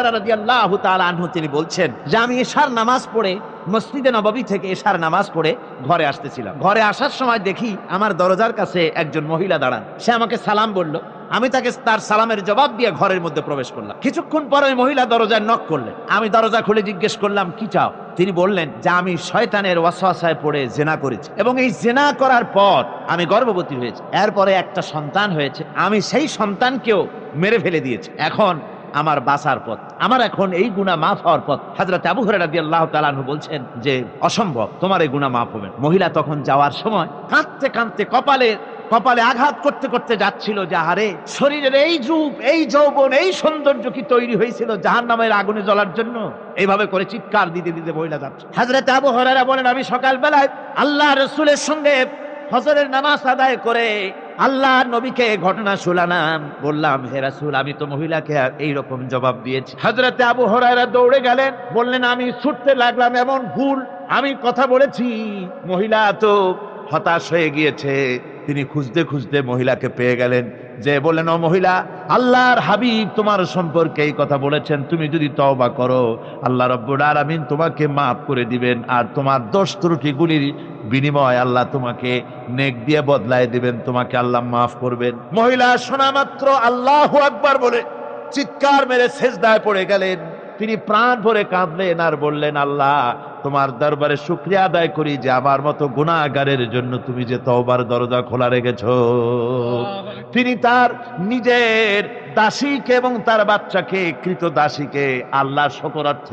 হুরায়রা রাদিয়াল্লাহু তাআলা আনহু তিনি বলছেন যে আমি এশার নামাজ পড়ে মসজিদে নববী থেকে এশার নামাজ পড়ে ঘরে আসতেছিলাম। ঘরে আসার সময় দেখি আমার দরজার কাছে একজন মহিলা দাঁড়ান। সে আমাকে সালাম বলল, আমি তাকে তার সালামের জবাব দিয়ে ঘরের মধ্যে প্রবেশ করলাম। কিছুক্ষণ পরে ওই মহিলা দরজায় নক করলেন। আমি দরজা খুলে জিজ্ঞেস করলাম, কি চাও? তিনি বললেন যে আমি শয়তানের ওয়াসওয়াসায় পড়ে জেনা করেছি এবং এই জেনা করার পর আমি গর্ভবতী হয়েছি, এরপরে একটা সন্তান হয়েছে, আমি সেই সন্তানকেও মেরে ফেলে দিয়েছি। এখন আমার বাঁচার পথ, আমার এখন এই গুনাহ মাফ হওয়ার পথ। হযরত আবু হুরায়রা রাদিয়াল্লাহু তাআলা আনহু বলছেন যে অসম্ভব, তোমার এই গুনাহ মাফ হবে না। মহিলা তখন যাওয়ার সময় কাঁদতে কাঁদতে কপালে আঘাত করতে করতে যাচ্ছিল যে আরে শরীরের এই রূপ, এই যৌবন, এই সৌন্দর্য কি তৈরি হয়েছিল জাহান্নামের আগুনে জ্বলার জন্য? এইভাবে করে চিৎকার দিতে দিতে মহিলা যাচ্ছে। হযরত আবু হুরায়রা বলেন, আমি সকালবেলায় আল্লাহ রাসূলের সঙ্গে ফজরের নামাজ আদায় করে আল্লাহ নবীকে ঘটনা শোনালাম। বললাম, হে রাসূল, আমি তো মহিলাকে এইরকম জবাব দিয়েছি। হযরত আবু হুরায়রা দৌড়ে গেলেন, বললেন, আমি ছুটতে লাগলাম, এমন ভুল আমি কথা বলেছি। মহিলা তো হতাশ হয়ে গিয়েছে। তিনি খুঁজতে খুঁজতে মহিলাকে পেয়ে গেলেন, যে বললেন, ও মহিলা, আল্লাহর হাবিব তোমার সম্পর্কে এই কথা বলেছেন, তুমি যদি তওবা করো আল্লাহ রাব্বুল আলামিন তোমাকে মাফ করে দিবেন, আর তোমার দোষ ত্রুটিগুলির বিনিময় আল্লাহ তোমাকে নেক দিয়ে বদলায় দিবেন, তোমাকে আল্লাহ মাফ করবেন। মহিলা শোনা মাত্র আল্লাহু আকবার বলে চিৎকার মেরে সিজদায় পড়ে গেলেন। তিনি প্রাণ ভরে কাঁদলেন আর বললেন, আল্লাহ তোমার দরবারে শুকরিয়া আদায় করি যে আমার মতো গুনাহগারের জন্য তুমি যে তওবার দরজা খোলা রেখেছো। তিনি তার নিজের দাসীকে এবং তার বাচ্চাকে, কৃত দাসীকে আল্লাহর শকরার্থে